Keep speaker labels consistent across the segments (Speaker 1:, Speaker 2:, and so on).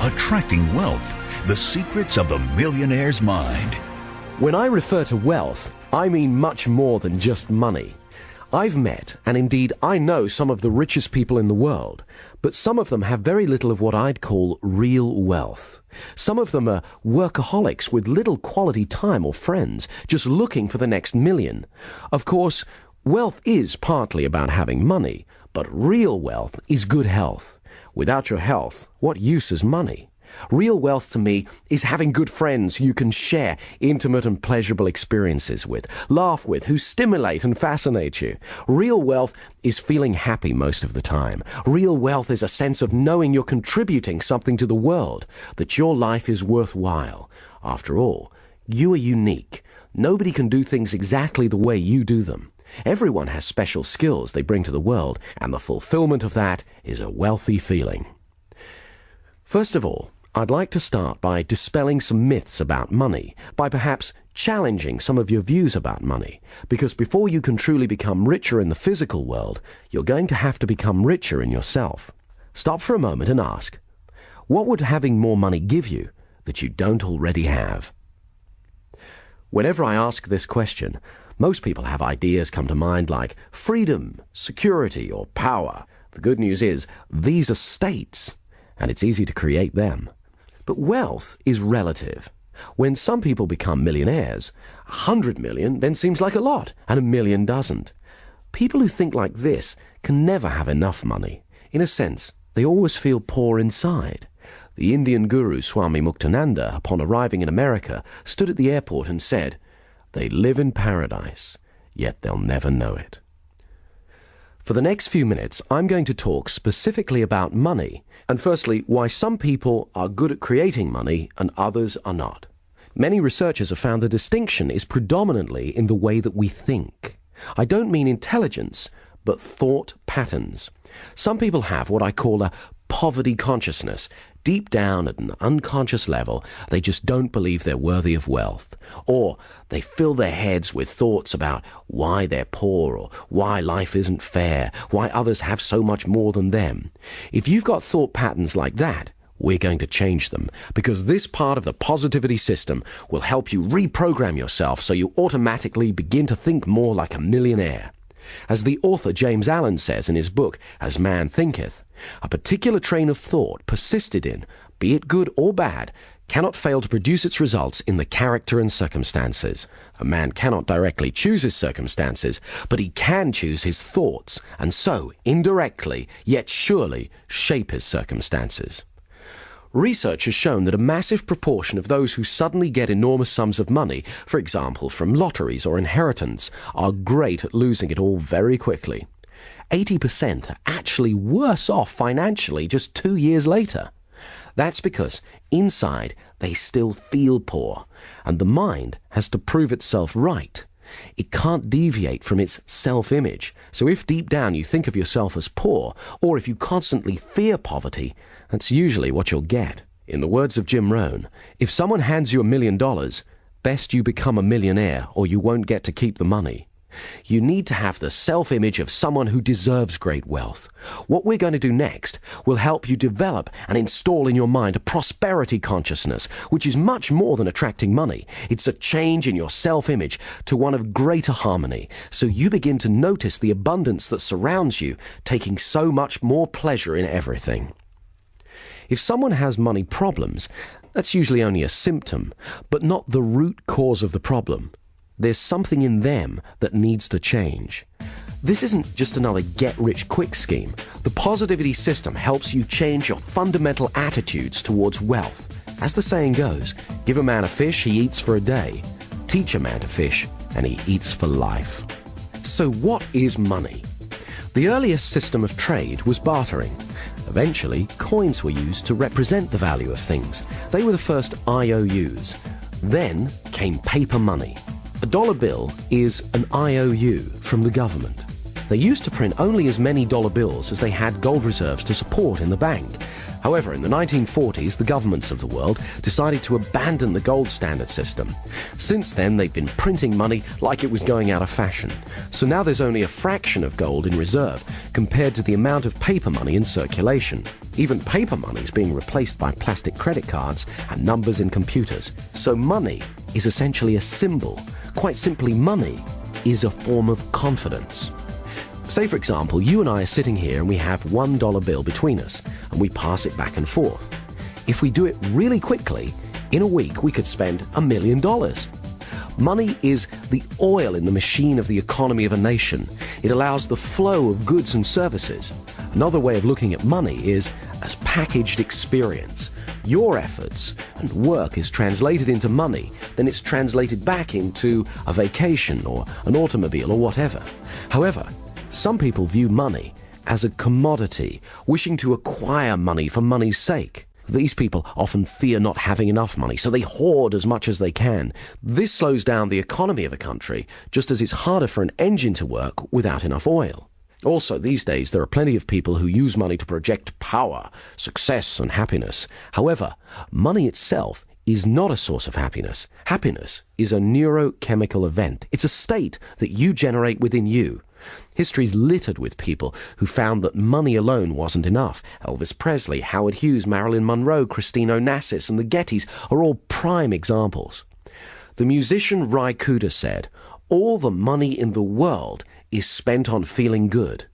Speaker 1: attracting wealth, the secrets of the millionaire's mind.
Speaker 2: When I refer to wealth, I mean much more than just money. I've met, and indeed I know, some of the richest people in the world, but some of them have very little of what I'd call real wealth. Some of them are workaholics with little quality time or friends, just looking for the next million. Of course, wealth is partly about having money, but real wealth is good health. Without your health, what use is money? Real wealth to me is having good friends who you can share intimate and pleasurable experiences with, laugh with, who stimulate and fascinate you. Real wealth is feeling happy most of the time. Real wealth is a sense of knowing you're contributing something to the world, that your life is worthwhile. After all, you are unique. Nobody can do things exactly the way you do them. Everyone has special skills they bring to the world, and the fulfillment of that is a wealthy feeling. First of all, I'd like to start by dispelling some myths about money, by perhaps challenging some of your views about money, because before you can truly become richer in the physical world, you're going to have to become richer in yourself. Stop for a moment and ask, what would having more money give you that you don't already have? Whenever I ask this question, most people have ideas come to mind like freedom, security, or power. The good news is, these are states, and it's easy to create them. But wealth is relative. When some people become millionaires, 100 million then seems like a lot, and 1 million doesn't. People who think like this can never have enough money. In a sense, they always feel poor inside. The Indian guru Swami Muktananda, upon arriving in America, stood at the airport and said, "They live in paradise, yet they'll never know it." For the next few minutes, I'm going to talk specifically about money, and firstly, why some people are good at creating money and others are not. Many researchers have found the distinction is predominantly in the way that we think. I don't mean intelligence, but thought patterns. Some people have what I call a poverty consciousness. Deep down at an unconscious level, they just don't believe they're worthy of wealth. Or they fill their heads with thoughts about why they're poor, or why life isn't fair, why others have so much more than them. If you've got thought patterns like that, we're going to change them, because this part of the positivity system will help you reprogram yourself so you automatically begin to think more like a millionaire. As the author James Allen says in his book, As Man Thinketh, a particular train of thought persisted in, be it good or bad, cannot fail to produce its results in the character and circumstances. A man cannot directly choose his circumstances, but he can choose his thoughts, and so, indirectly, yet surely, shape his circumstances. Research has shown that a massive proportion of those who suddenly get enormous sums of money, for example from lotteries or inheritance, are great at losing it all very quickly. 80% are actually worse off financially just 2 years later. That's because inside they still feel poor, and the mind has to prove itself right. It can't deviate from its self-image. So if deep down you think of yourself as poor, or if you constantly fear poverty, that's usually what you'll get. In the words of Jim Rohn, if someone hands you $1 million, best you become a millionaire or you won't get to keep the money. You need to have the self-image of someone who deserves great wealth. What we're going to do next will help you develop and install in your mind a prosperity consciousness, which is much more than attracting money. It's a change in your self-image to one of greater harmony, so you begin to notice the abundance that surrounds you, taking so much more pleasure in everything. If someone has money problems, that's usually only a symptom, but not the root cause of the problem. There's something in them that needs to change. This isn't just another get-rich-quick scheme. The positivity system helps you change your fundamental attitudes towards wealth. As the saying goes, give a man a fish, he eats for a day. Teach a man to fish, and he eats for life. So what is money? The earliest system of trade was bartering. Eventually, coins were used to represent the value of things. They were the first IOUs. Then came paper money. A dollar bill is an IOU from the government. They used to print only as many dollar bills as they had gold reserves to support in the bank. However, in the 1940s, the governments of the world decided to abandon the gold standard system. Since then, they've been printing money like it was going out of fashion. So now there's only a fraction of gold in reserve compared to the amount of paper money in circulation. Even paper money is being replaced by plastic credit cards and numbers in computers. So money is essentially a symbol. Quite simply, money is a form of confidence. Say, for example, you and I are sitting here and we have $1 bill between us, and we pass it back and forth. If we do it really quickly, in a week we could spend $1 million. Money is the oil in the machine of the economy of a nation. It allows the flow of goods and services. Another way of looking at money is as packaged experience. Your efforts and work is translated into money, then it's translated back into a vacation or an automobile or whatever. However, some people view money as a commodity, wishing to acquire money for money's sake. These people often fear not having enough money, so they hoard as much as they can. This slows down the economy of a country, just as it's harder for an engine to work without enough oil. Also, these days, there are plenty of people who use money to project power, success, and happiness. However, money itself is not a source of happiness. Happiness is a neurochemical event. It's a state that you generate within you. History's littered with people who found that money alone wasn't enough. Elvis Presley, Howard Hughes, Marilyn Monroe, Christine Onassis, and the Gettys are all prime examples. The musician Ry Cooder said, "All the money in the world is spent on feeling good."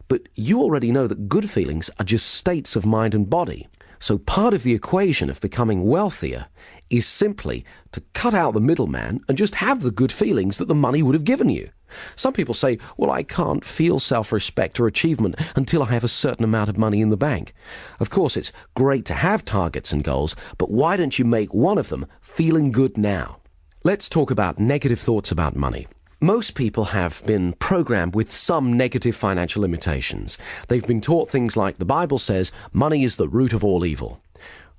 Speaker 2: But you already know that good feelings are just states of mind and body. So part of the equation of becoming wealthier is simply to cut out the middleman and just have the good feelings that the money would have given you. Some people say, well, I can't feel self-respect or achievement until I have a certain amount of money in the bank. Of course, it's great to have targets and goals, but why don't you make one of them feeling good now? Let's talk about negative thoughts about money. Most people have been programmed with some negative financial limitations. They've been taught things like the Bible says money is the root of all evil.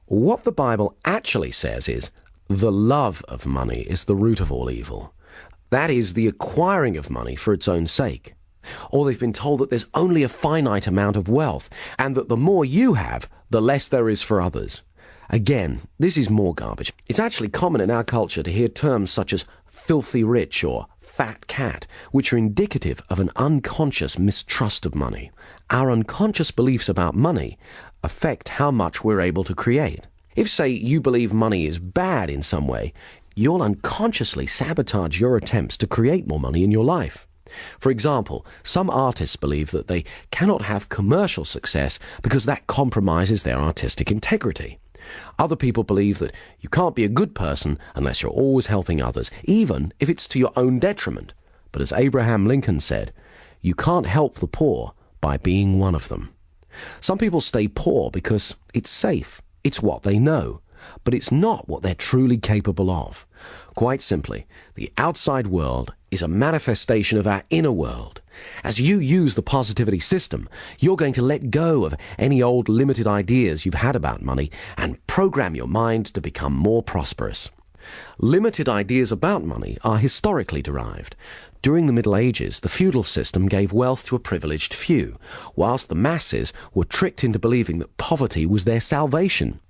Speaker 2: What the Bible actually says is the love of money is the root of all evil. That is the acquiring of money for its own sake. Or they've been told that there's only a finite amount of wealth and that the more you have, the less there is for others. Again, this is more garbage. It's actually common in our culture to hear terms such as filthy rich or fat cat, which are indicative of an unconscious mistrust of money. Our unconscious beliefs about money affect how much we're able to create. If, say, you believe money is bad in some way, you'll unconsciously sabotage your attempts to create more money in your life. For example, some artists believe that they cannot have commercial success because that compromises their artistic integrity. Other people believe that you can't be a good person unless you're always helping others, even if it's to your own detriment. But as Abraham Lincoln said, you can't help the poor by being one of them. Some people stay poor because it's safe, it's what they know, but it's not what they're truly capable of. Quite simply, the outside world is a manifestation of our inner world. As you use the positivity system, you're going to let go of any old limited ideas you've had about money and program your mind to become more prosperous. Limited ideas about money are historically derived. During the Middle Ages, the feudal system gave wealth to a privileged few, whilst the masses were tricked into believing that poverty was their salvation.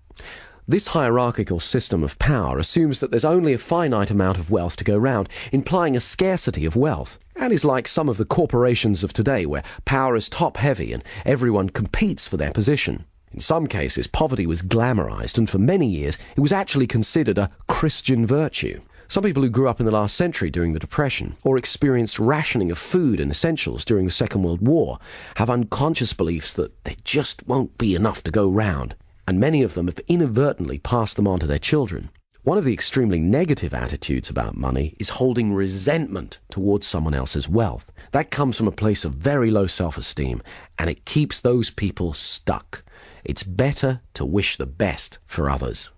Speaker 2: This hierarchical system of power assumes that there's only a finite amount of wealth to go round, implying a scarcity of wealth. That is like some of the corporations of today, where power is top-heavy and everyone competes for their position. In some cases, poverty was glamorized, and for many years it was actually considered a Christian virtue. Some people who grew up in the last century during the Depression, or experienced rationing of food and essentials during the Second World War, have unconscious beliefs that there just won't be enough to go round, and many of them have inadvertently passed them on to their children. One of the extremely negative attitudes about money is holding resentment towards someone else's wealth. That comes from a place of very low self-esteem, and it keeps those people stuck. It's better to wish the best for others.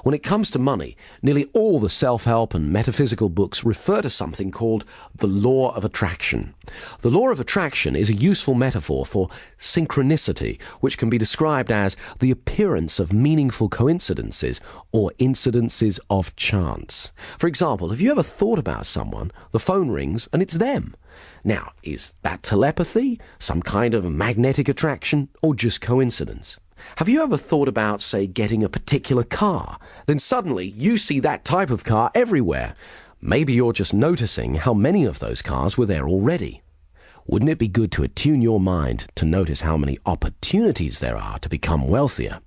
Speaker 2: When it comes to money, nearly all the self-help and metaphysical books refer to something called the law of attraction. The law of attraction is a useful metaphor for synchronicity, which can be described as the appearance of meaningful coincidences or incidences of chance. For example, have you ever thought about someone, the phone rings, and it's them? Now, is that telepathy, some kind of magnetic attraction, or just coincidence? Have you ever thought about, say, getting a particular car? Then suddenly you see that type of car everywhere. Maybe you're just noticing how many of those cars were there already. Wouldn't it be good to attune your mind to notice how many opportunities there are to become wealthier?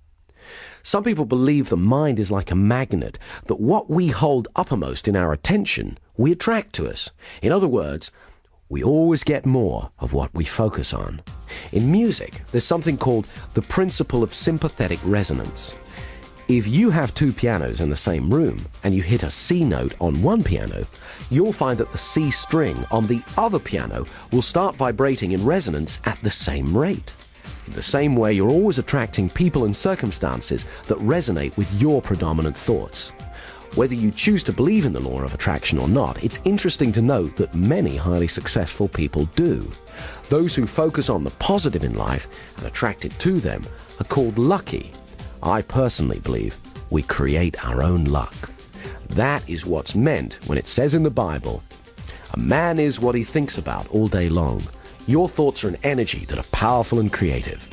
Speaker 2: Some people believe the mind is like a magnet, that what we hold uppermost in our attention, we attract to us. In other words, we always get more of what we focus on. In music, there's something called the principle of sympathetic resonance. If you have two pianos in the same room and you hit a C note on one piano, you'll find that the C string on the other piano will start vibrating in resonance at the same rate. In the same way, you're always attracting people and circumstances that resonate with your predominant thoughts. Whether you choose to believe in the law of attraction or not, it's interesting to note that many highly successful people do. Those who focus on the positive in life and attract it to them are called lucky. I personally believe we create our own luck. That is what's meant when it says in the Bible, "A man is what he thinks about all day long." Your thoughts are an energy that are powerful and creative.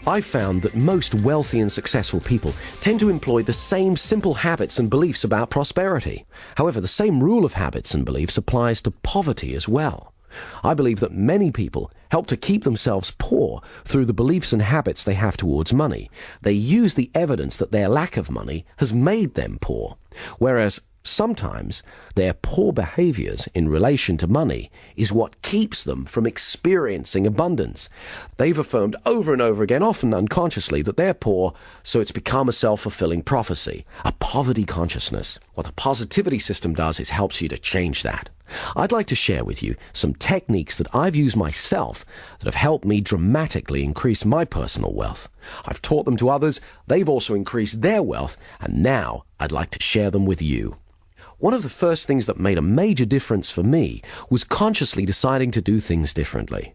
Speaker 2: I've found that most wealthy and successful people tend to employ the same simple habits and beliefs about prosperity. However, the same rule of habits and beliefs applies to poverty as well. I believe that many people help to keep themselves poor through the beliefs and habits they have towards money. They use the evidence that their lack of money has made them poor, whereas sometimes their poor behaviors in relation to money is what keeps them from experiencing abundance. They've affirmed over and over again, often unconsciously, that they're poor, so it's become a self-fulfilling prophecy, a poverty consciousness. What the positivity system does is helps you to change that. I'd like to share with you some techniques that I've used myself that have helped me dramatically increase my personal wealth. I've taught them to others, they've also increased their wealth, and now I'd like to share them with you. One of the first things that made a major difference for me was consciously deciding to do things differently.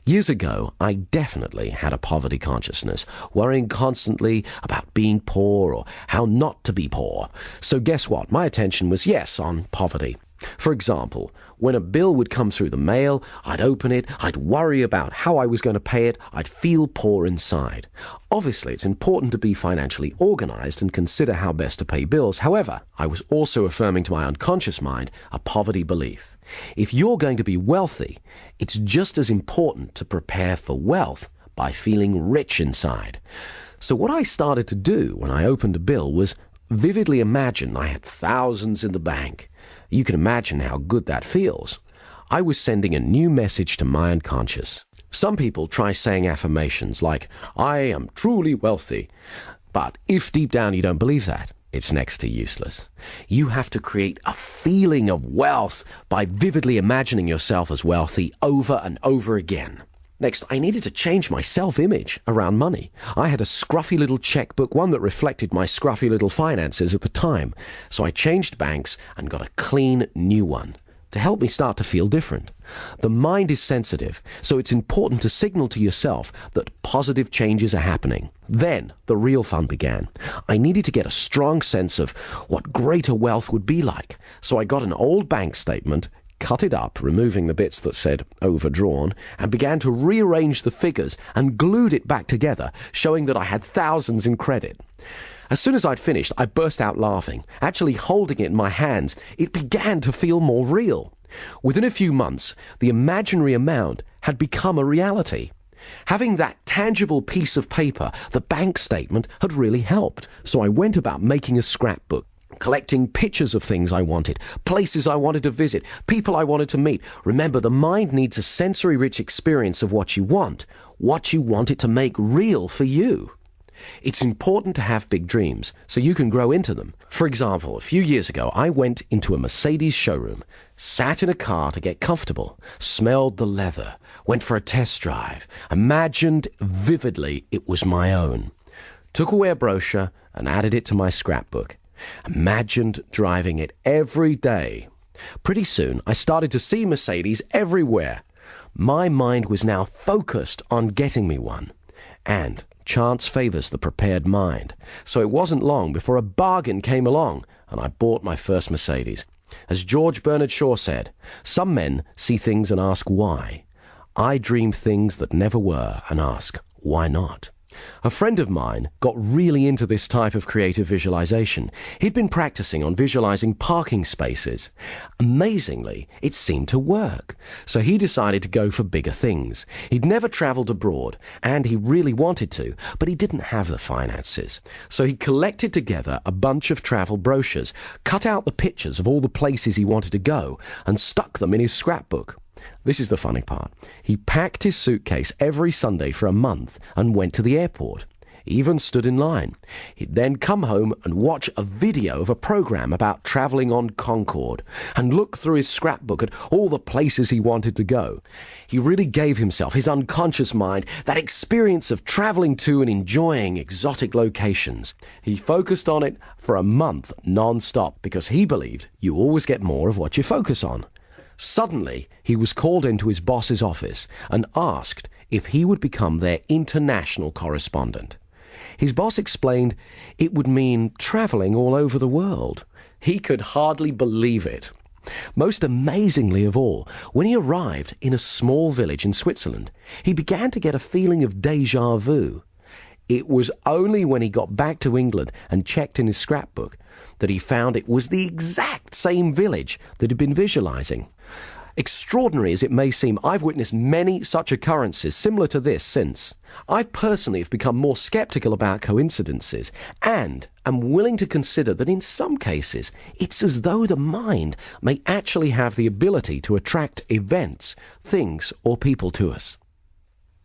Speaker 2: Years ago, I definitely had a poverty consciousness, worrying constantly about being poor or how not to be poor. So guess what? My attention was, yes, on poverty. For example, when a bill would come through the mail, I'd open it, I'd worry about how I was going to pay it, I'd feel poor inside. Obviously, it's important to be financially organized and consider how best to pay bills. However, I was also affirming to my unconscious mind a poverty belief. If you're going to be wealthy, it's just as important to prepare for wealth by feeling rich inside. So what I started to do when I opened a bill was vividly imagine I had thousands in the bank. You can imagine how good that feels. I was sending a new message to my unconscious. Some people try saying affirmations like, "I am truly wealthy." But if deep down you don't believe that, it's next to useless. You have to create a feeling of wealth by vividly imagining yourself as wealthy over and over again. Next, I needed to change my self-image around money. I had a scruffy little checkbook, one that reflected my scruffy little finances at the time. So I changed banks and got a clean new one to help me start to feel different. The mind is sensitive, so it's important to signal to yourself that positive changes are happening. Then the real fun began. I needed to get a strong sense of what greater wealth would be like. So I got an old bank statement, cut it up, removing the bits that said overdrawn, and began to rearrange the figures and glued it back together, showing that I had thousands in credit. As soon as I'd finished, I burst out laughing. Actually holding it in my hands, it began to feel more real. Within a few months, the imaginary amount had become a reality. Having that tangible piece of paper, the bank statement, had really helped. So I went about making a scrapbook, collecting pictures of things I wanted, places I wanted to visit, people I wanted to meet. Remember, the mind needs a sensory-rich experience of what you want it to make real for you. It's important to have big dreams so you can grow into them. For example, a few years ago, I went into a Mercedes showroom, sat in a car to get comfortable, smelled the leather, went for a test drive, imagined vividly it was my own, took away a brochure and added it to my scrapbook. Imagined driving it every day. Pretty soon, I started to see Mercedes everywhere. My mind was now focused on getting me one. And chance favors the prepared mind. So it wasn't long before a bargain came along, and I bought my first Mercedes. As George Bernard Shaw said, "Some men see things and ask why. I dream things that never were and ask, why not?" A friend of mine got really into this type of creative visualization. He'd been practicing on visualizing parking spaces. Amazingly, it seemed to work. So he decided to go for bigger things. He'd never traveled abroad, and he really wanted to, but he didn't have the finances. So he collected together a bunch of travel brochures, cut out the pictures of all the places he wanted to go, and stuck them in his scrapbook. This is the funny part. He packed his suitcase every Sunday for a month and went to the airport. He even stood in line. He'd then come home and watch a video of a program about travelling on Concorde and look through his scrapbook at all the places he wanted to go. He really gave himself, his unconscious mind, that experience of travelling to and enjoying exotic locations. He focused on it for a month non-stop because he believed you always get more of what you focus on. Suddenly, he was called into his boss's office and asked if he would become their international correspondent. His boss explained it would mean travelling all over the world. He could hardly believe it. Most amazingly of all, when he arrived in a small village in Switzerland, he began to get a feeling of déjà vu. It was only when he got back to England and checked in his scrapbook that he found it was the exact same village that he'd been visualizing. Extraordinary as it may seem, I've witnessed many such occurrences similar to this since. I personally have become more skeptical about coincidences and am willing to consider that in some cases it's as though the mind may actually have the ability to attract events, things, or people to us.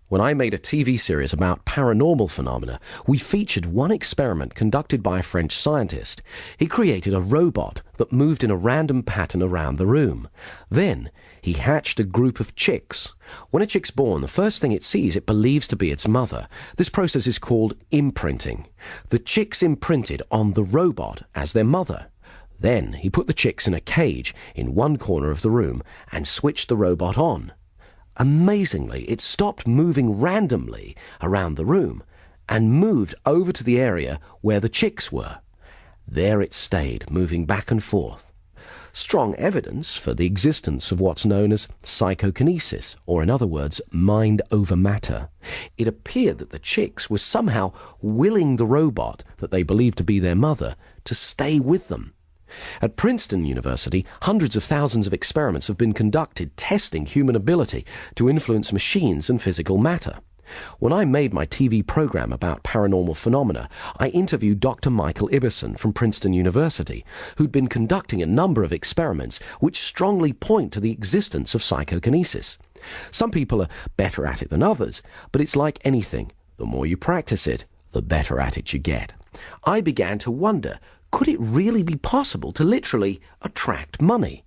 Speaker 2: When I made a TV series about paranormal phenomena, we featured one experiment conducted by a French scientist. He created a robot that moved in a random pattern around the room. Then, he hatched a group of chicks. When a chick's born, the first thing it sees it believes to be its mother. This process is called imprinting. The chicks imprinted on the robot as their mother. Then, he put the chicks in a cage in one corner of the room and switched the robot on. Amazingly, it stopped moving randomly around the room and moved over to the area where the chicks were. There it stayed, moving back and forth. Strong evidence for the existence of what's known as psychokinesis, or in other words, mind over matter. It appeared that the chicks were somehow willing the robot that they believed to be their mother to stay with them. At Princeton University, hundreds of thousands of experiments have been conducted testing human ability to influence machines and physical matter. When I made my TV program about paranormal phenomena, I interviewed Dr. Michael Ibbison from Princeton University, who'd been conducting a number of experiments which strongly point to the existence of psychokinesis. Some people are better at it than others, but it's like anything. The more you practice it, the better at it you get. I began to wonder, could it really be possible to literally attract money?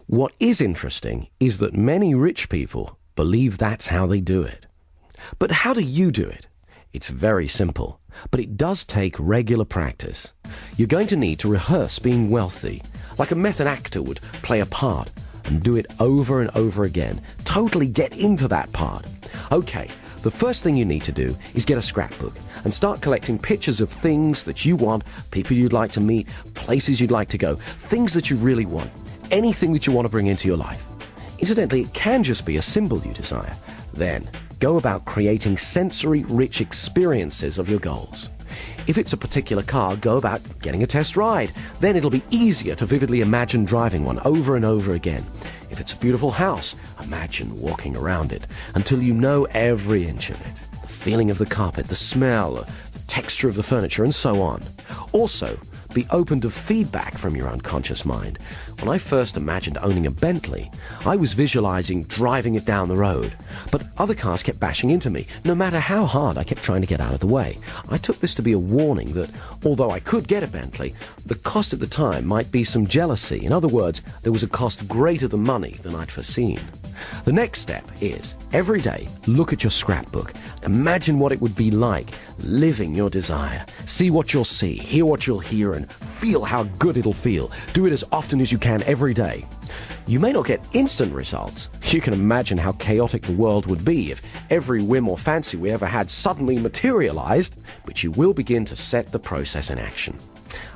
Speaker 2: What is interesting is that many rich people believe that's how they do it. But how do you do it? It's very simple, but it does take regular practice. You're going to need to rehearse being wealthy, like a method actor would play a part, and do it over and over again. Totally get into that part. Okay, the first thing you need to do is get a scrapbook and start collecting pictures of things that you want, people you'd like to meet, places you'd like to go, things that you really want, anything that you want to bring into your life. Incidentally, it can just be a symbol you desire. Then, go about creating sensory-rich experiences of your goals. If it's a particular car, go about getting a test ride. Then it'll be easier to vividly imagine driving one over and over again. If it's a beautiful house, imagine walking around it until you know every inch of it. The feeling of the carpet, the smell, the texture of the furniture, and so on. Also, be open to feedback from your unconscious mind. When I first imagined owning a Bentley, I was visualizing driving it down the road. But other cars kept bashing into me. No matter how hard I kept trying to get out of the way. I took this to be a warning that, although I could get a Bentley, the cost at the time might be some jealousy. In other words, there was a cost greater than money than I'd foreseen. The next step is, every day, look at your scrapbook. Imagine what it would be like living your desire. See what you'll see, hear what you'll hear, and feel how good it'll feel. Do it as often as you can every day. You may not get instant results. You can imagine how chaotic the world would be if every whim or fancy we ever had suddenly materialized, but you will begin to set the process in action.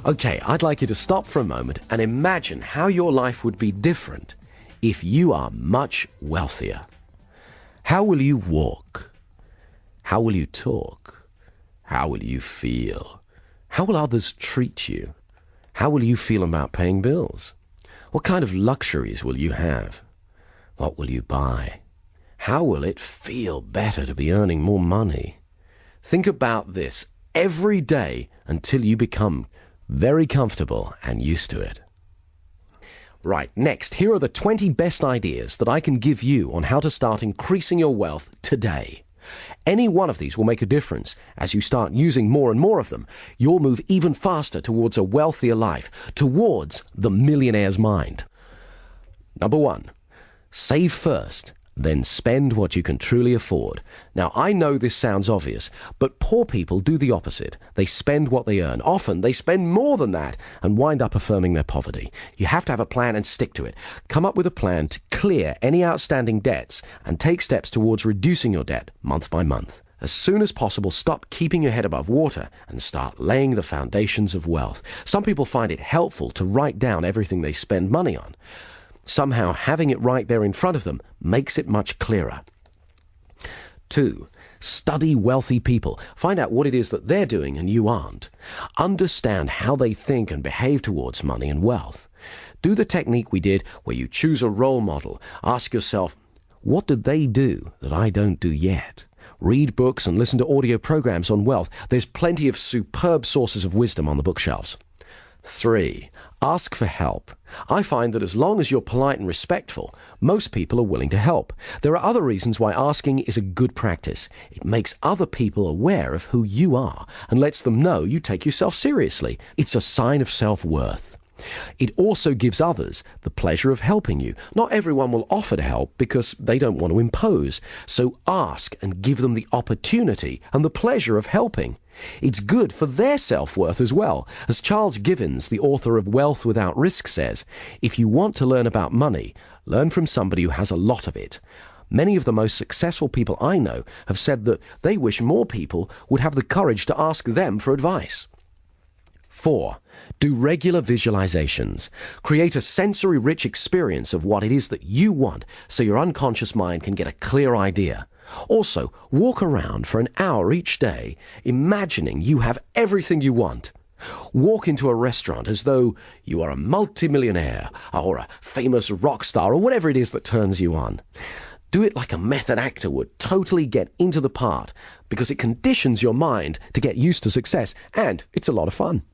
Speaker 2: Okay, I'd like you to stop for a moment and imagine how your life would be different if you are much wealthier. How will you walk? How will you talk? How will you feel? How will others treat you? How will you feel about paying bills? What kind of luxuries will you have? What will you buy? How will it feel better to be earning more money? Think about this every day until you become very comfortable and used to it. Right, next, here are the 20 best ideas that I can give you on how to start increasing your wealth today. Any one of these will make a difference. As you start using more and more of them, you'll move even faster towards a wealthier life, towards the millionaire's mind. Number 1, save first, then spend what you can truly afford. Now, I know this sounds obvious, but poor people do the opposite. They spend what they earn. Often, they spend more than that and wind up affirming their poverty. You have to have a plan and stick to it. Come up with a plan to clear any outstanding debts and take steps towards reducing your debt month by month. As soon as possible, stop keeping your head above water and start laying the foundations of wealth. Some people find it helpful to write down everything they spend money on. Somehow, having it right there in front of them makes it much clearer. 2, study wealthy people. Find out what it is that they're doing and you aren't. Understand how they think and behave towards money and wealth. Do the technique we did where you choose a role model. Ask yourself, what did they do that I don't do yet? Read books and listen to audio programs on wealth. There's plenty of superb sources of wisdom on the bookshelves. 3, ask for help. I find that as long as you're polite and respectful, most people are willing to help. There are other reasons why asking is a good practice. It makes other people aware of who you are and lets them know you take yourself seriously. It's a sign of self-worth. It also gives others the pleasure of helping you. Not everyone will offer to help because they don't want to impose. So ask and give them the opportunity and the pleasure of helping. It's good for their self-worth as well. As Charles Givens, the author of Wealth Without Risk, says, if you want to learn about money, learn from somebody who has a lot of it. Many of the most successful people I know have said that they wish more people would have the courage to ask them for advice. 4, do regular visualizations. Create a sensory-rich experience of what it is that you want so your unconscious mind can get a clear idea. Also, walk around for an hour each day, imagining you have everything you want. Walk into a restaurant as though you are a multimillionaire or a famous rock star or whatever it is that turns you on. Do it like a method actor would, totally get into the part, because it conditions your mind to get used to success, and it's a lot of fun.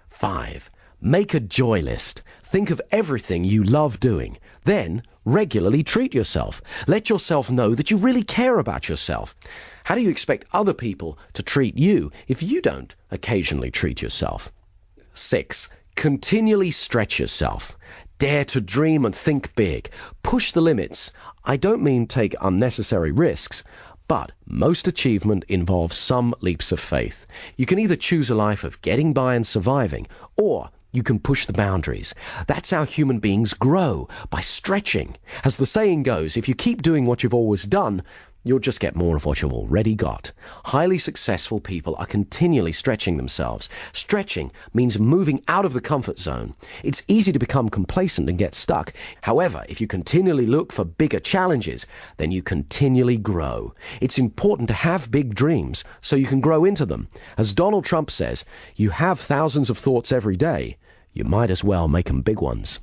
Speaker 2: 5, make a joy list. Think of everything you love doing. Then, regularly treat yourself. Let yourself know that you really care about yourself. How do you expect other people to treat you if you don't occasionally treat yourself? 6, continually stretch yourself. Dare to dream and think big. Push the limits. I don't mean take unnecessary risks, but most achievement involves some leaps of faith. You can either choose a life of getting by and surviving, or you can push the boundaries. That's how human beings grow, by stretching. As the saying goes, if you keep doing what you've always done, you'll just get more of what you've already got. Highly successful people are continually stretching themselves. Stretching means moving out of the comfort zone. It's easy to become complacent and get stuck. However, if you continually look for bigger challenges, then you continually grow. It's important to have big dreams so you can grow into them. As Donald Trump says, you have thousands of thoughts every day. You might as well make them big ones.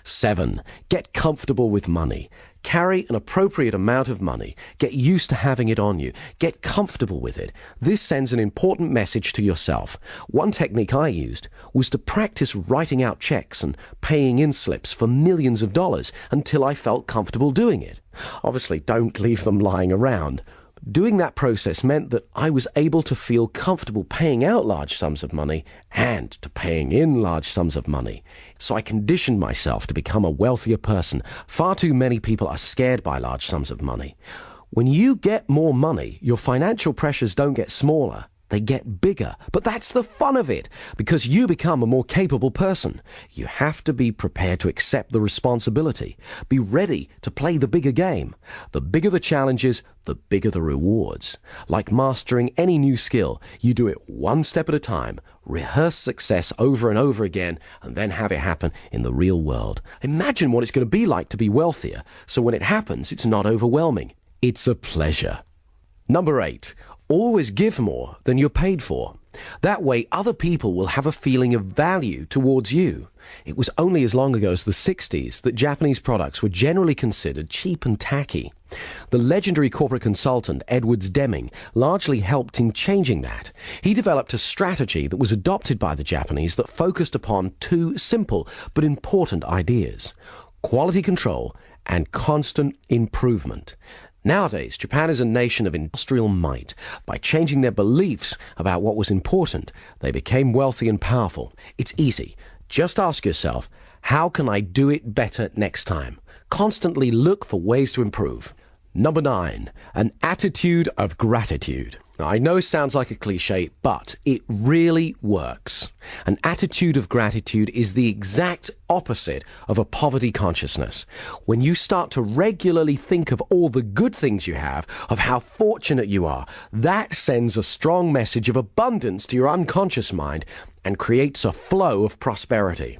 Speaker 2: 7, get comfortable with money. Carry an appropriate amount of money. Get used to having it on you. Get comfortable with it. This sends an important message to yourself. One technique I used was to practice writing out checks and paying in slips for millions of dollars until I felt comfortable doing it. Obviously, don't leave them lying around. Doing that process meant that I was able to feel comfortable paying out large sums of money and to paying in large sums of money. So I conditioned myself to become a wealthier person. Far too many people are scared by large sums of money. When you get more money, your financial pressures don't get smaller. They get bigger. But that's the fun of it, because you become a more capable person. You have to be prepared to accept the responsibility. Be ready to play the bigger game. The bigger the challenges, the bigger the rewards. Like mastering any new skill, you do it one step at a time. Rehearse success over and over again, and then have it happen in the real world. Imagine what it's going to be like to be wealthier, so when it happens, it's not overwhelming. It's a pleasure. Number 8, Always give more than you're paid for. That way, other people will have a feeling of value towards you. It was only as long ago as the 60s that Japanese products were generally considered cheap and tacky. The legendary corporate consultant Edwards Deming largely helped in changing that. He developed a strategy that was adopted by the Japanese that focused upon two simple but important ideas: quality control and constant improvement. Nowadays, Japan is a nation of industrial might. By changing their beliefs about what was important, they became wealthy and powerful. It's easy. Just ask yourself, how can I do it better next time? Constantly look for ways to improve. Number 9, an attitude of gratitude. Now, I know it sounds like a cliche, but it really works. An attitude of gratitude is the exact opposite of a poverty consciousness. When you start to regularly think of all the good things you have, of how fortunate you are, that sends a strong message of abundance to your unconscious mind and creates a flow of prosperity.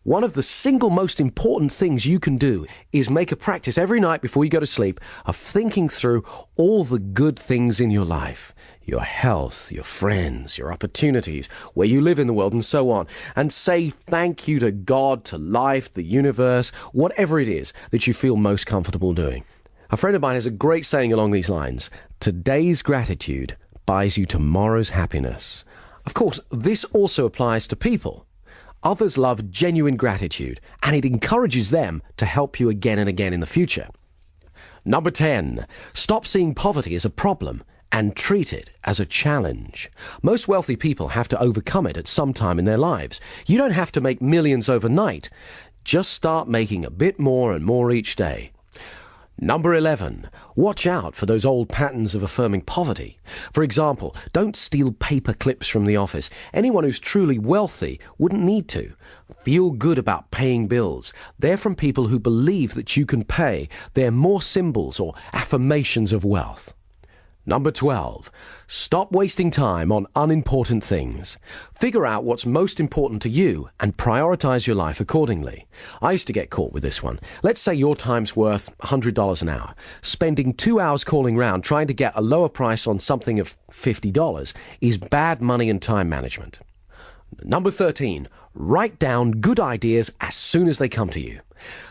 Speaker 2: One of the single most important things you can do is make a practice every night before you go to sleep of thinking through all the good things in your life, your health, your friends, your opportunities, where you live in the world, and so on, and say thank you to God, to life, the universe, whatever it is that you feel most comfortable doing. A friend of mine has a great saying along these lines: today's gratitude buys you tomorrow's happiness. Of course, this also applies to people. Others love genuine gratitude, and it encourages them to help you again and again in the future. Number 10, stop seeing poverty as a problem and treat it as a challenge. Most wealthy people have to overcome it at some time in their lives. You don't have to make millions overnight. Just start making a bit more and more each day. Number 11, watch out for those old patterns of affirming poverty. For example, don't steal paper clips from the office. Anyone who's truly wealthy wouldn't need to. Feel good about paying bills. They're from people who believe that you can pay. They're more symbols or affirmations of wealth. Number 12, stop wasting time on unimportant things. Figure out what's most important to you and prioritize your life accordingly. I used to get caught with this one. Let's say your time's worth $100 an hour. Spending 2 hours calling round trying to get a lower price on something of $50 is bad money and time management. Number 13, write down good ideas as soon as they come to you.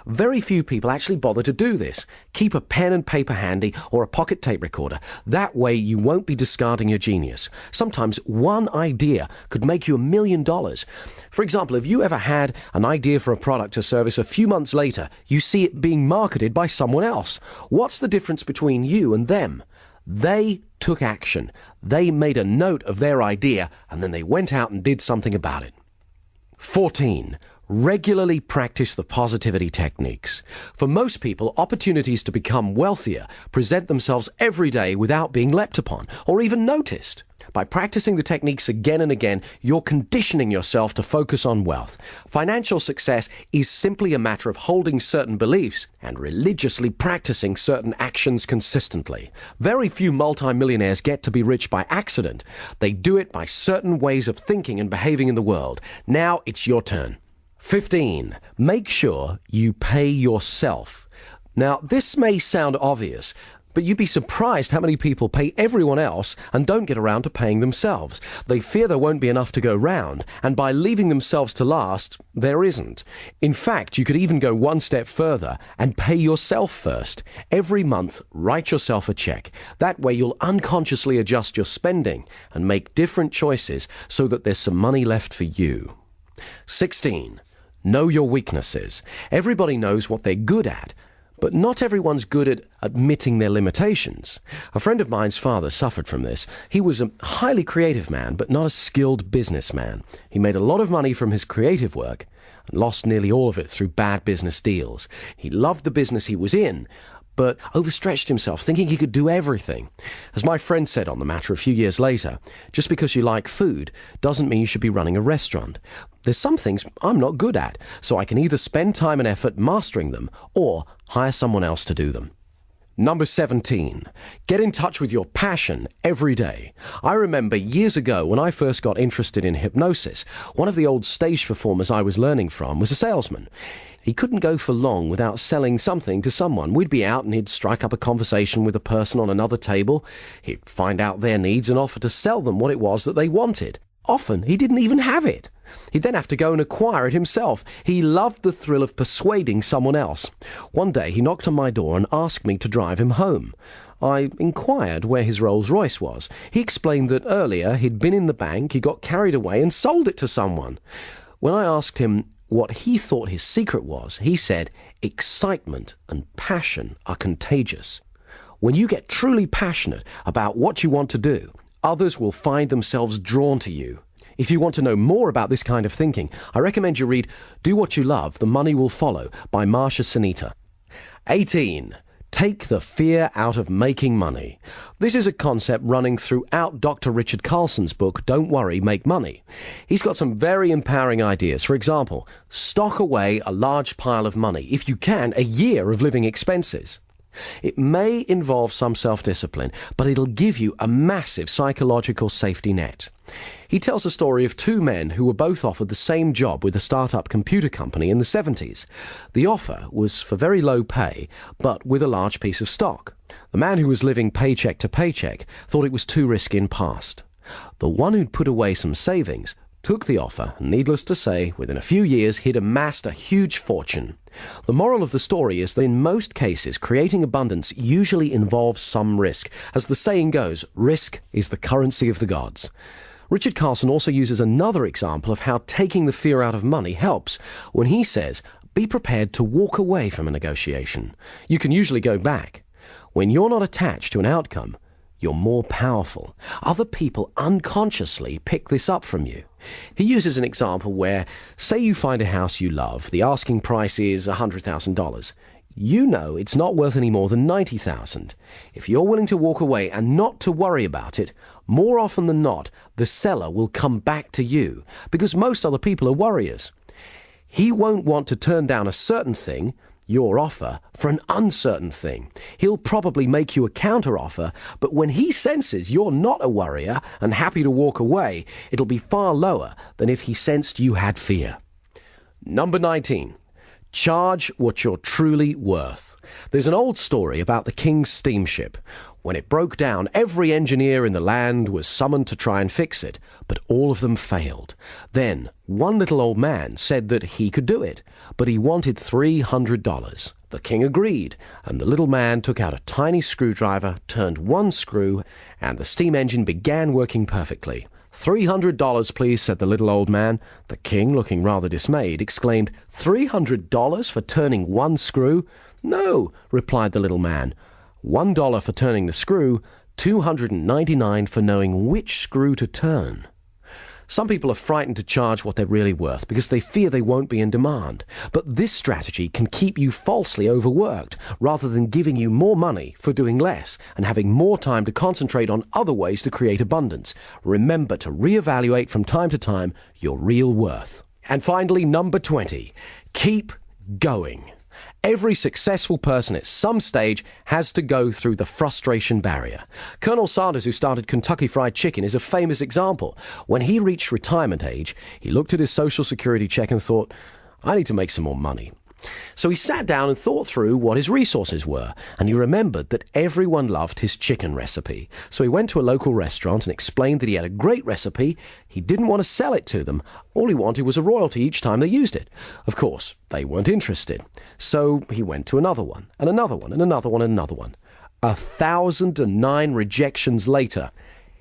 Speaker 2: Very few people actually bother to do this. Keep a pen and paper handy or a pocket tape recorder. That way you won't be discarding your genius. Sometimes one idea could make you $1 million. For example, if you ever had an idea for a product or service, a few months later, you see it being marketed by someone else. What's the difference between you and them? They took action. They made a note of their idea and then they went out and did something about it. 14. Regularly practice the positivity techniques. For most people, opportunities to become wealthier present themselves every day without being leapt upon or even noticed. By practicing the techniques again and again, you're conditioning yourself to focus on wealth. Financial success is simply a matter of holding certain beliefs and religiously practicing certain actions consistently. Very few multimillionaires get to be rich by accident. They do it by certain ways of thinking and behaving in the world. Now it's your turn. 15. Make sure you pay yourself. Now, this may sound obvious, but you'd be surprised how many people pay everyone else and don't get around to paying themselves. They fear there won't be enough to go round, and by leaving themselves to last, there isn't. In fact, you could even go one step further and pay yourself first. Every month, write yourself a check. That way you'll unconsciously adjust your spending and make different choices so that there's some money left for you. 16. Know your weaknesses. Everybody knows what they're good at, but not everyone's good at admitting their limitations. A friend of mine's father suffered from this. He was a highly creative man, but not a skilled businessman. He made a lot of money from his creative work and lost nearly all of it through bad business deals. He loved the business he was in, but overstretched himself, thinking he could do everything. As my friend said on the matter a few years later, just because you like food doesn't mean you should be running a restaurant. There's some things I'm not good at, so I can either spend time and effort mastering them or hire someone else to do them. Number 17. Get in touch with your passion every day. I remember years ago when I first got interested in hypnosis, one of the old stage performers I was learning from was a salesman. He couldn't go for long without selling something to someone. We'd be out and he'd strike up a conversation with a person on another table. He'd find out their needs and offer to sell them what it was that they wanted. Often he didn't even have it. He'd then have to go and acquire it himself. He loved the thrill of persuading someone else. One day he knocked on my door and asked me to drive him home. I inquired where his Rolls-Royce was. He explained that earlier he'd been in the bank, he got carried away and sold it to someone. When I asked him what he thought his secret was, he said, excitement and passion are contagious. When you get truly passionate about what you want to do, others will find themselves drawn to you. If you want to know more about this kind of thinking, I recommend you read Do What You Love, The Money Will Follow by Marsha Sunita. 18. Take the fear out of making money. This is a concept running throughout Dr. Richard Carlson's book, Don't Worry, Make Money. He's got some very empowering ideas. For example, stock away a large pile of money, if you can, a year of living expenses. It may involve some self-discipline, but it'll give you a massive psychological safety net. He tells a story of two men who were both offered the same job with a startup computer company in the 70s. The offer was for very low pay, but with a large piece of stock. The man who was living paycheck to paycheck thought it was too risky and passed. The one who'd put away some savings took the offer, and needless to say, within a few years he'd amassed a huge fortune. The moral of the story is that in most cases, creating abundance usually involves some risk. As the saying goes, risk is the currency of the gods. Richard Carlson also uses another example of how taking the fear out of money helps when he says, be prepared to walk away from a negotiation. You can usually go back. When you're not attached to an outcome, you're more powerful. Other people unconsciously pick this up from you. He uses an example where, say you find a house you love, the asking price is $100,000. You know it's not worth any more than $90,000. If you're willing to walk away and not to worry about it, more often than not, the seller will come back to you, because most other people are worriers. He won't want to turn down a certain thing, your offer, for an uncertain thing. He'll probably make you a counter-offer, but when he senses you're not a worrier and happy to walk away, it'll be far lower than if he sensed you had fear. Number 19. Charge what you're truly worth. There's an old story about the king's steamship. When it broke down, every engineer in the land was summoned to try and fix it, but all of them failed. Then, one little old man said that he could do it, but he wanted $300. The king agreed, and the little man took out a tiny screwdriver, turned one screw, and the steam engine began working perfectly. $300, please, said the little old man. The king, looking rather dismayed, exclaimed, $300 for turning one screw? No, replied the little man. $1 for turning the screw, $299 for knowing which screw to turn. Some people are frightened to charge what they're really worth because they fear they won't be in demand. But this strategy can keep you falsely overworked rather than giving you more money for doing less and having more time to concentrate on other ways to create abundance. Remember to reevaluate from time to time your real worth. And finally, number 20, keep going. Every successful person at some stage has to go through the frustration barrier. Colonel Sanders, who started Kentucky Fried Chicken, is a famous example. When he reached retirement age, he looked at his Social Security check and thought, I need to make some more money. So he sat down and thought through what his resources were, and he remembered that everyone loved his chicken recipe. So he went to a local restaurant and explained that he had a great recipe. He didn't want to sell it to them. All he wanted was a royalty each time they used it. Of course, they weren't interested. So he went to another one, and another one, and another one, and another one. 1,009 rejections later,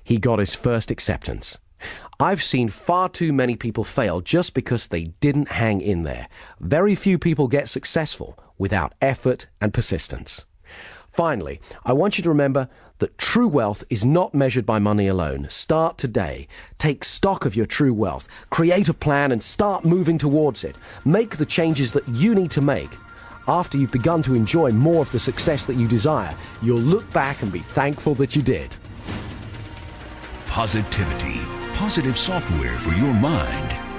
Speaker 2: he got his first acceptance. I've seen far too many people fail just because they didn't hang in there. Very few people get successful without effort and persistence. Finally, I want you to remember that true wealth is not measured by money alone. Start today. Take stock of your true wealth. Create a plan and start moving towards it. Make the changes that you need to make. After you've begun to enjoy more of the success that you desire, you'll look back and be thankful that you did.
Speaker 1: Positivity. Positive software for your mind.